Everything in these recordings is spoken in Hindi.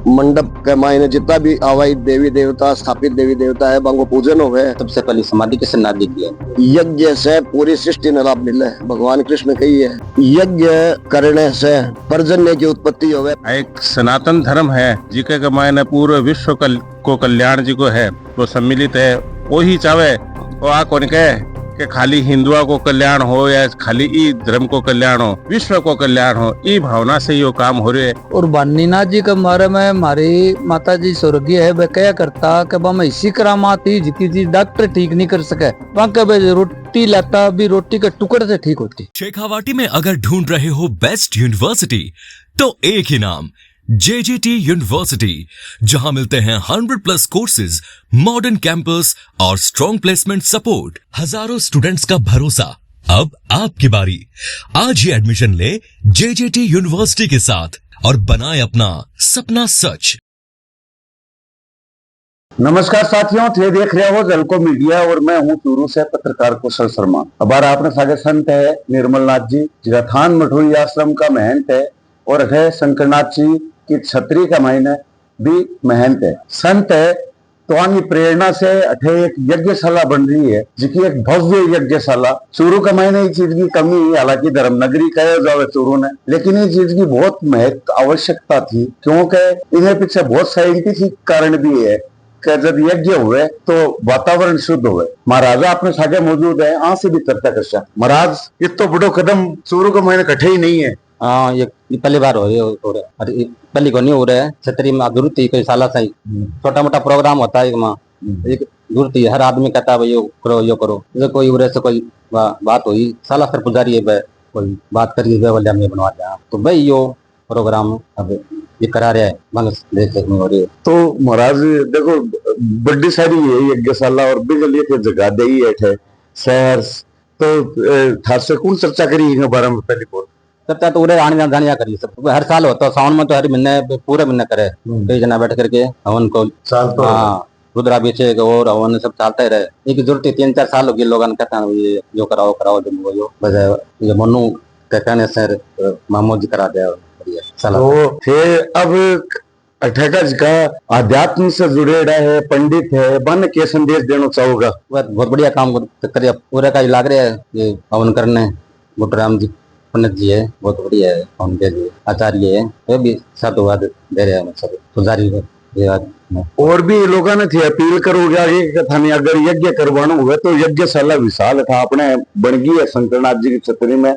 मंडप के मायने जितना भी आवाई देवी देवता स्थापित देवी देवता है बांगो पूजन हो गए। सबसे पहली समाधि किसने नादी की है? यज्ञ से पूरी सृष्टि ने लाभ मिले। भगवान कृष्ण कही है यज्ञ करने से पर्जन्य की उत्पत्ति हो गए। एक सनातन धर्म है जिके के मायने पूरे विश्व को कल्याण जी को है वो सम्मिलित है। वो ही चाहे वो आ कौन कहे कि खाली हिंदुओं को कल्याण हो या खाली ई धर्म को कल्याण हो, विश्व को कल्याण हो, ई भावना से यो काम हो रहे है। और बानीनाथ जी के बारे में हमारी माता जी स्वर्गीय है वह क्या करता कि मैं इसी करामात ही जितनी चीज डॉक्टर ठीक नहीं कर सके वहाँ रोटी लाता भी रोटी के टुकड़े से ठीक होती। शेखावाटी में अगर ढूंढ रहे हो बेस्ट यूनिवर्सिटी तो एक ही नाम JJT यूनिवर्सिटी, जहां मिलते हैं 100+ कोर्सेज, मॉडर्न कैंपस और स्ट्रॉन्ग प्लेसमेंट सपोर्ट, हजारों स्टूडेंट्स का भरोसा। अब आपकी बारी, आज ही एडमिशन ले JJT यूनिवर्सिटी के साथ और बनाए अपना सपना सच। नमस्कार साथियों, थे देख रहे हो जलको मीडिया और मैं हूं चूरू से पत्रकार कुशल शर्मा। अब आपने सागे संत है निर्मल नाथ जी जिला थान मठोई आश्रम का महंत है और है शंकरनाथ जी की छतरी का मायने भी महंत है, संत है। तो आनी प्रेरणा से अठे एक यज्ञशाला बन रही है जिसकी एक भव्य यज्ञशाला चूरू का मायने ये चीज की कमी है। हालांकि धर्मनगरी कहे जावे चूरू ने, लेकिन ये चीज की बहुत महत्व आवश्यकता थी क्योंकि इन्हें पीछे बहुत साइंटिफिक कारण भी है कि जब यज्ञ हुए तो वातावरण शुद्ध हुए। महाराज अपने सागे मौजूद है, आ से भी चर्चा कर। महाराज ये तो बड़ो कदम चूरू का मायने कठे ही नहीं है। हाँ, ये पहली बार हो रहा है, पहली को नहीं हो रहा है। छतरी में जरूरत ही कोई साला सही छोटा मोटा प्रोग्राम होता है एक जरूरत ही हर आदमी कहता है भाई यो करो जो कोई उरे से कोई बात हुई साला सर पुजारी है कोई बात करिए बोले हमने बनवा दिया तो भाई यो प्रोग्राम अब ये करा रहा है देख हो रही है। तो महाराज देखो बड़ी सारी है यज्ञशाला और बिजली के जगह दे ही है शहर तो ठार से कौन चर्चा करी इन बारे में पहली बोल चर्चा तो उरे आने जानिया करी सब हर साल होता है सावन में तो हर महीने पूरे महीने करे कई जना बैठ करके हवन को साल तो हाँ रुद्राभिषेक और हवन सब चलता ही रहे। एक जरूरत 3-4 साल हो गए लोगों ने कहता है ये जो कराओ जो बजाय ये मनु के कहने से मामू जी करा दिया तो फिर अब अठेगज का अध्यात्म से जुड़ेड़ा है पंडित है बन के संदेश देना चाहोगा? बहुत बढ़िया काम करिए पूरे का लाग रहा है ये हवन करने। गुटराम जी पंडित जी है बहुत बढ़िया है, उनके लिए आचार्य है वे भी साधुवाद दे रहे हैं सब पुजारी और भी लोगों ने थी अपील करोगे आगे कथा नहीं अगर यज्ञ करवाना हुआ तो यज्ञशाला विशाल था अपने बन गई है शंकरनाथ जी की छतरी में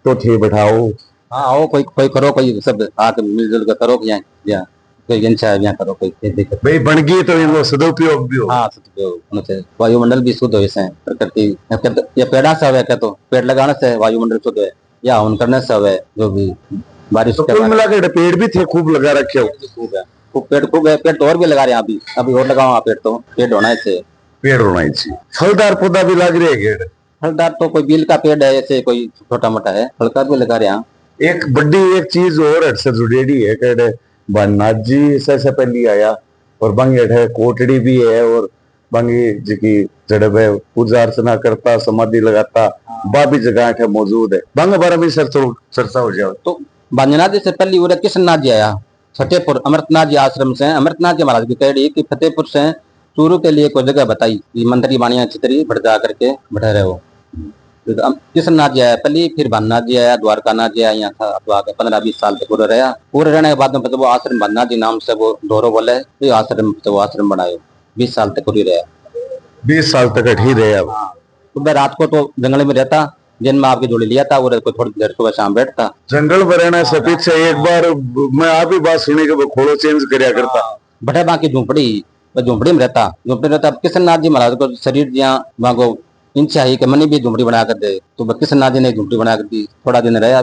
तो थे बैठाओ। हाँ आओ कोई करो कोई सब आके मिलजुल कर करो यहाँ कोई इच्छा है यहाँ करो कोई दिक्कत भाई बन गई तो इनको सदुपयोग भी हो। हाँ सदुपयोग वायुमंडल भी शुद्ध हो से प्रकृति ये पेड़ा से है क्या तो पेड़ लगाने से वायुमंडल शुद्ध है या हवन करने से है जो भी बारिश तो मिला के पेड़ भी थे खूब लगा रखे हो खूब है पेड़ तो और भी लगा रहे हैं अभी और लगाओ पेड़ तो पेड़ होना चाहिए फलदार पौधा भी लग रहे है फलदार तो कोई बील का पेड़ है ऐसे कोई छोटा मोटा है फलदार भी लगा रहे हैं। एक बड़ी एक चीज और से जुड़ेड़ी है कहते भाननाथ जी से पहले आया और बंगी है कोटड़ी भी है और बंगी जी की जड़ब है पूजा अर्चना करता समाधि लगाता बाबी जगह मौजूद है बंग बारे में सर चर्चा हो जाए। तो बांजनाथ जी से पहले उरे कृष्णनाथ जी आया फतेहपुर अमृतनाथ जी आश्रम से अमृतनाथ जी महाराज की कही कि फतेहपुर से चूरू के लिए कोई जगह बताई मंत्री बाणिया चितरी बढ़ जा करके बैठे रहे हो। कृष्णनाथ जी आया पहले फिर भाननाथ जी आया द्वारकानाथ जी आया यहाँ था 15-20 साल तक पूरे रहा। पूरे रहने के बाद में वो आश्रम भाननाथ जी नाम से वो दोहरो बोले तो आश्रम वो आश्रम बनाए 20 साल तक पूरी रहा 20 साल तक ही रहे। सुबह रात को तो जंगल में रहता दिन में आपकी जोड़ी लिया था और कोई थोड़ी देर सुबह शाम बैठता जंगल में रहना से पीछे एक बार मैं आप ही बात सुनी के खोलो चेंज करया करता बटे बाकी झूंपड़ी में रहता कृष्णनाथ जी महाराज को शरीर जहाँ वहाँ को इच्छा ही कि मनी भी झूंपड़ी बना कर दे तो कृष्णनाथ जी ने झूंपड़ी बना कर दी। थोड़ा दिन रहा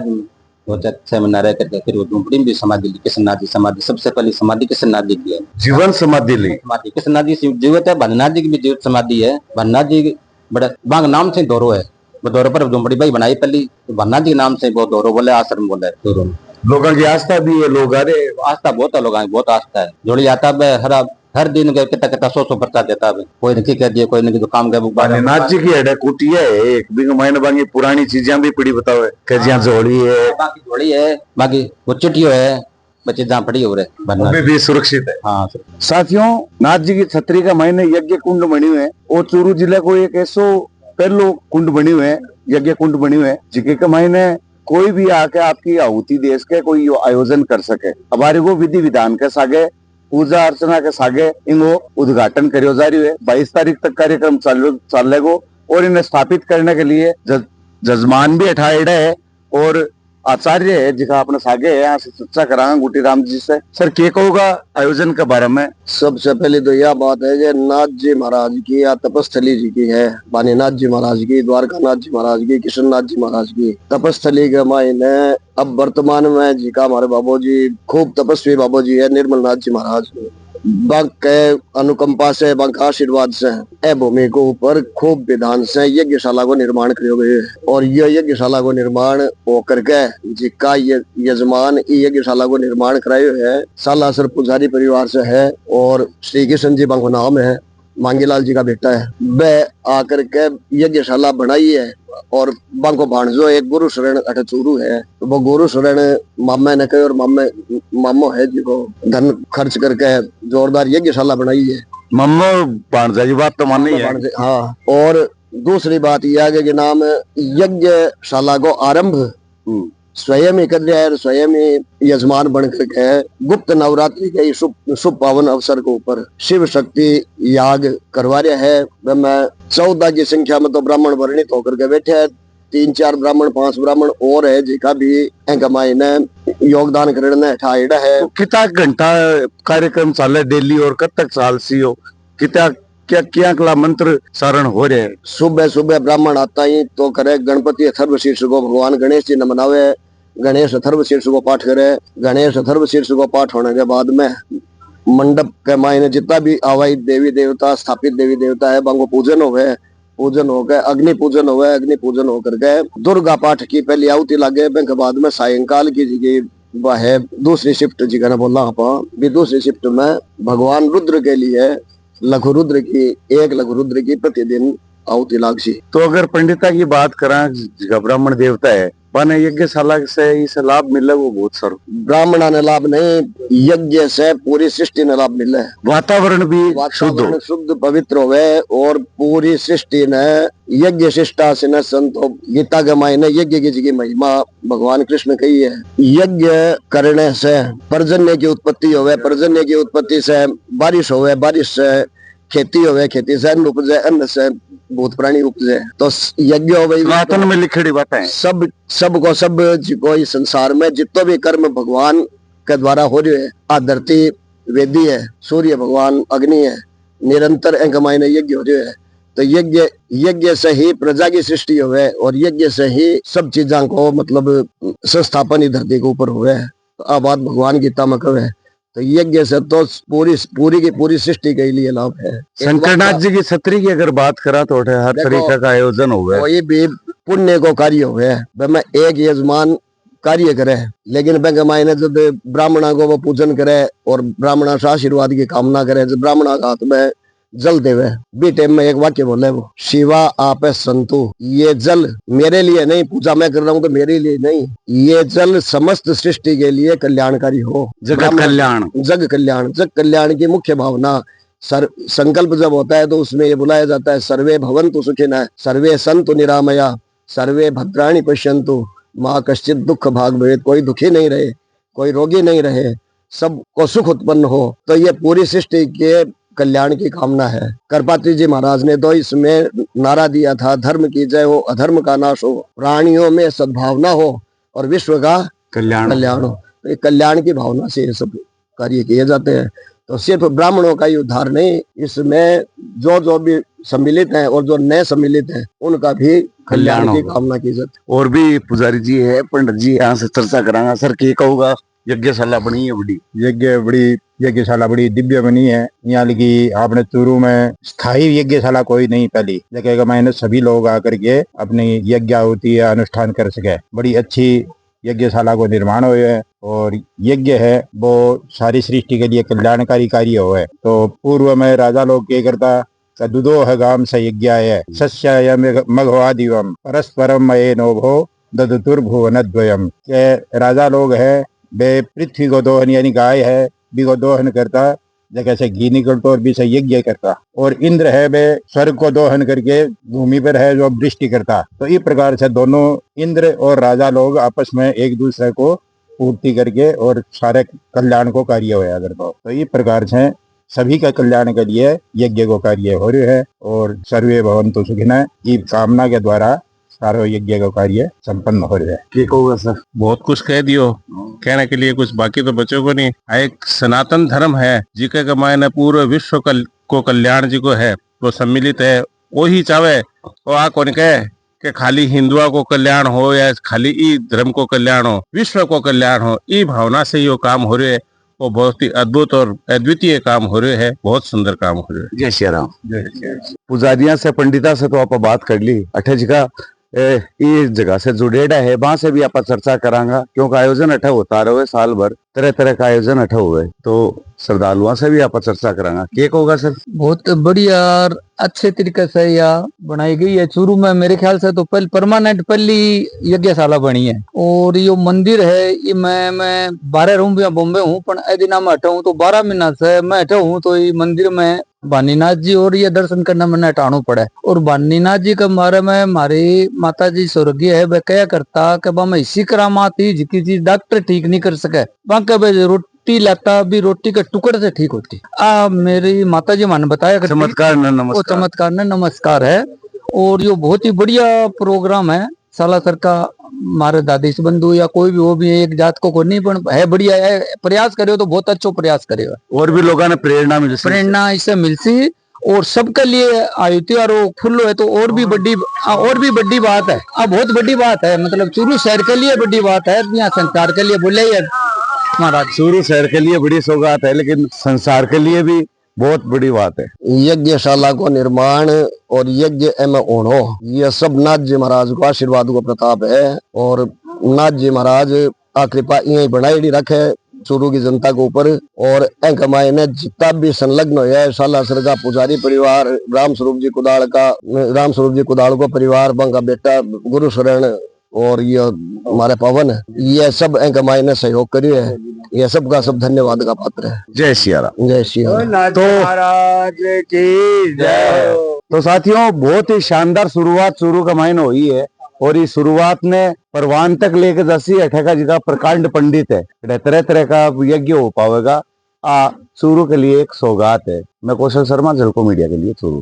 2-6 महीना रह करके फिर वो झूंपड़ी में भी समाधि ली। कृष्णनाथ जी समाधि सबसे पहली समाधि कृष्णनाथ जी की है जीवन समाधि ली। कृष्णनाथ जी जीवित है भाननाथ जी की भी जीवित समाधि है। भाननाथ जी बड़ा बांग नाम से दोरो है वो दोरो पर झूंपड़ी भाई बनाई पहली तो भाननाथ जी नाम से वो दोरो बोले आश्रम बोले दोरो लोगों की आस्था भी है लोग अरे आस्था बहुत है लोगों की बहुत आस्था है। जोड़ी आता हर दिन कितना 100 पर्चा देता है कोई नहीं कह दिया कोई नहीं तो काम कर नाथ जी की है कुटिया है एक भी महीने बाकी पुरानी चीजें भी पड़ी बताओ जोड़ी है बाकी वो चिटियो है बच्चे जहाँ पड़ी हो रहे भरना अभी भी सुरक्षित है। हाँ साथियों, नाथ जी की छतरी का महीने यज्ञ कुंड बनी हुए हैं और चूरू जिले को एक ऐसो पहलो कुंड बनी हुए हैं, यज्ञ कुंड बनी हुए हैं जिके के महीने कोई भी आके आपकी आहुति देश के कोई आयोजन कर सके। हमारे को विधि विधान के सागे पूजा अर्चना के सागे इनको उद्घाटन करियो जा रही है। 22 तारीख तक कार्यक्रम चलेगो और इन्हें स्थापित करने के लिए जजमान भी अठाइड है और आचार्य है जिका अपने सागे है। यहाँ से चर्चा करांगा गुटी राम जी से। सर क्या कहोगा आयोजन के बारे में? सबसे पहले तो यह बात है कि नाथ जी महाराज की या तपस्थली जी की है, बानीनाथ जी महाराज की, द्वारका नाथ जी महाराज की, कृष्णनाथ जी महाराज की तपस्थली के मायने अब वर्तमान में जी का हमारे बाबू जी खूब तपस्वी बाबू जी है निर्मल नाथ जी महाराज। बंक के अनुकंपा से, बंक आशीर्वाद से ए भूमि को ऊपर खूब विधान से यज्ञशाला को निर्माण करियो गए और यह यज्ञशाला को निर्माण होकर के जिका यजमान यज्ञशाला को निर्माण कराए है सालासर पुजारी परिवार से है और श्री कृष्ण जी बंक नाम है, मांगीलाल जी का बेटा है। वह आकर के यज्ञशाला बनाई है और बांको भाणजो एक गुरु शरण अठ चूरू है, तो वो गुरु शरण मामे ने कहे और मामो है जी को धन खर्च करके जोरदार यज्ञशाला बनाई है। मम्मो भाणजा की बात तो माननी है। हाँ, और दूसरी बात यह है कि नाम यज्ञशाला को आरंभ स्वयं ही कर लिया है, स्वयं ही यजमान बन करके गुप्त नवरात्रि के शुभ पावन अवसर के ऊपर शिव शक्ति याग करवा रहा है। मैं 14 की संख्या में तो ब्राह्मण वर्णित होकर के बैठे हैं, 3-4 ब्राह्मण 5 ब्राह्मण और है जिका भी ने योगदान करने ठाइडा है। तो कितना घंटा कार्यक्रम चले डेली और कब तक साल सी हो कितना क्या कला मंत्र सारण हो रहे हैं? सुबह सुबह ब्राह्मण आता ही तो करे गणपति अथर्व शीर्ष को भगवान गणेश जी ने मनावे, गणेश अथर्व शीर्ष को पाठ करे। गणेश अथर्व शीर्ष को पाठ होने के बाद में मंडप के मायने जितना भी आवाहित देवी देवता स्थापित देवी देवता है बांगो पूजन होवे, पूजन होकर अग्नि पूजन होवे, अग्नि पूजन होकर के दुर्गा पाठ की पहली आहुति लागे। के बाद में सायंकाल की जी वह है दूसरी शिफ्ट जी का बोला आप भी दूसरी शिफ्ट में भगवान रुद्र के लिए लघु रुद्र की एक लघु रुद्र की प्रतिदिन आहुति लागसी। तो अगर पंडिता की बात करें ब्राह्मण देवता है माने यज्ञशाला से इस लाभ मिले वो बहुत सारो। ब्राह्मणा ने लाभ नहीं, यज्ञ से पूरी सृष्टि ने लाभ मिले। वातावरण भी शुद्ध पवित्र होवे और पूरी सृष्टि ने यज्ञ शिष्टा से न संतो गीता के मायने यज्ञ की जगह महिमा भगवान कृष्ण कही है। यज्ञ करने से पर्जन्य की उत्पत्ति होवे, पर्जन्य की उत्पत्ति से बारिश होवे, बारिश से खेती होवे, खेती से अन्न उपजे, अन्न से भूत प्राणी उपजे। तो यज्ञ होवे में लिखी बातें सब को इस संसार में जितो भी कर्म भगवान के द्वारा हो रहे है। आ धरती वेदी है, सूर्य भगवान अग्नि है, निरंतर एक मायने यज्ञ हो रहे है। तो यज्ञ से ही प्रजा की सृष्टि होवे और यज्ञ से ही सब चीजा को मतलब संस्थापन ही धरती के ऊपर हुए। तो आ बात भगवान गीता में कहे। तो यज्ञ से तो पूरी की पूरी सृष्टि के लिए लाभ है। शंकरनाथ जी की छतरी की अगर बात करा तो हर तरीके का आयोजन हुआ, कोई भी पुण्य को कार्य हुए। मैं एक यजमान कार्य करे लेकिन बैंक मायने जब ब्राह्मणा को वो पूजन करे और ब्राह्मणा से आशीर्वाद की कामना करे, जब ब्राह्मणा का हाथ में जल देवे बी टाइम में एक वाक्य बोले वो शिवा आप संतु, ये जल मेरे लिए नहीं, पूजा मैं कर रहा हूँ तो मेरे लिए नहीं, ये जल समस्त सृष्टि के लिए कल्याणकारी हो। जगत कल्याण, जग कल्याण की मुख्य भावना संकल्प जब होता है तो उसमें ये बुलाया जाता है सर्वे भवन्तु सुखिनः, सर्वे सन्तु निरामया, सर्वे भद्राणि पश्यन्तु माँ कश्चित दुख भाग भवेत्। कोई दुखी नहीं रहे, कोई रोगी नहीं रहे, सबको सुख उत्पन्न हो। तो ये पूरी सृष्टि के कल्याण की कामना है। करपात्री जी महाराज ने तो इसमें नारा दिया था धर्म की जय हो, अधर्म का नाश हो, प्राणियों में सद्भावना हो और विश्व का कल्याण हो। तो ये कल्याण की भावना से ये सब कार्य किए जाते हैं। तो सिर्फ ब्राह्मणों का ही उद्धार नहीं, इसमें जो भी सम्मिलित हैं और जो नए सम्मिलित हैं उनका भी कल्याण की कामना की जाती है। और भी पुजारी जी है, पंडित जी यहाँ से चर्चा करांगा। सर क्या कहूँगा, यज्ञशाला बनी है बड़ी यज्ञशाला बड़ी दिव्य बनी है। यहाँ की आपने चूरू में स्थायी यज्ञशाला कोई नहीं, पहली जगह का मैंने सभी लोग आकर के अपनी यज्ञ आहुति या अनुष्ठान कर सके। बड़ी अच्छी यज्ञशाला को निर्माण हुए है और यज्ञ है वो सारी सृष्टि के लिए कल्याणकारी कार्य हो है। तो पूर्व में राजा लोग क्या करता दुदो है गाम स यज्ञ है सस्याय मघवादिवम परस्परम मये नोभो ददुर्भुवन द्वयम। राजा लोग है वे पृथ्वी को दोहन यानी गाय है भी को दोहन करता, जगह से घी निकलता और भी से यज्ञ करता। और इंद्र है वे स्वर्ग को दोहन करके भूमि पर है जो वृष्टि करता। तो इस प्रकार से दोनों इंद्र और राजा लोग आपस में एक दूसरे को पूर्ति करके और सारे कल्याण को कार्य होया करता। तो इस प्रकार से सभी का कल्याण के लिए यज्ञ को कार्य हो रहे है और सर्वे भवन्तु सुखिनः इस कामना के द्वारा सारो यज्ञ का कार्य संपन्न हो रहा है। की कहूँगा सर? बहुत कुछ कह दियो, कहने के लिए कुछ बाकी तो बच्चों को नहीं। एक सनातन धर्म है जिके के मायने पूरे विश्व को कल्याण जी को है वो सम्मिलित है। वही चाहे वो आ कौन कहे कि खाली हिंदुओं को कल्याण हो या खाली ई धर्म को कल्याण हो, विश्व को कल्याण हो, ई भावना से यो काम हो रहे है। वो बहुत ही अद्भुत और अद्वितीय काम हो रहे है, बहुत सुंदर काम हो रहे है। जय श्री राम। पुजारिया से पंडिता से तो आप बात कर ली, अठे जगह इस जगह से जुड़ेड़ा है वहां से भी आप चर्चा करांगा क्योंकि आयोजन अठा होता रहे साल भर, तरह तरह का आयोजन अठा हुए तो श्रद्धालुओं से भी आप चर्चा करांगा। क्या होगा सर? बहुत बढ़िया और अच्छे तरीके से यह बनाई गई है। शुरू में मेरे ख्याल से तो पहले परमानेंट पहली यज्ञशाला बनी है और ये मंदिर है ये मैं 12 रूम या बॉम्बे हूँ पर एदिना में हटा हूँ तो 12 महीना से मैं हटा हूँ। तो ये मंदिर में भानीनाथ जी और ये दर्शन करना मैंने हटाना पड़ा। और भानीनाथ जी के बारे में हमारी माता जी स्वर्गीय है वे क्या करता कि मैं इसी करामात ही जिकी चीज डॉक्टर ठीक नहीं कर सके बाकी रोटी लाता भी रोटी के टुकड़े से ठीक होती। मेरी माता जी मैंने बताया चमत्कार न नमस्कार। वो चमत्कार न नमस्कार है। और ये बहुत ही बढ़िया प्रोग्राम है सालासर का। हमारे दादी से बंधु या कोई भी वो भी एक जात को नहीं पर है बढ़िया है। प्रयास करे तो बहुत अच्छा प्रयास करेगा और भी लोगों ने प्रेरणा इससे मिलती और सबके लिए आयुति और वो खुल्लो है तो और भी बड़ी बात है। बहुत बड़ी बात है, मतलब चूरू शहर के लिए बड़ी बात है, यहाँ संसार के लिए बोले ही है महाराज। चूरू शहर के लिए बड़ी सौगात है लेकिन संसार के लिए भी बहुत बड़ी बात है। यज्ञशाला को निर्माण और यज्ञ एम ओणो ये सब नाथ जी महाराज को आशीर्वाद को प्रताप है। और नाथ जी महाराज आ कृपा यही बनाई रखे चूरू की जनता के ऊपर। और एक मायने जितना भी संलग्न है सालासर का पुजारी परिवार, राम स्वरूप जी कुदाल को परिवार, बंगा बेटा गुरु शरण और ये हमारे पवन ये सब एक मायने सहयोग करिए है। ये सब का सब धन्यवाद का पात्र है। जय श्री राम। जय श्री राम। तो महाराज की जय। तो साथियों बहुत ही शानदार शुरुआत चूरू का मायने हुई है और इस शुरुआत ने परवान तक लेकर जैसी अठेका जी का प्रकांड पंडित है तरह तरह का यज्ञ हो पाएगा। चूरू के लिए एक सौगात है। मैं कौशल शर्मा, झलको मीडिया के लिए चूरू।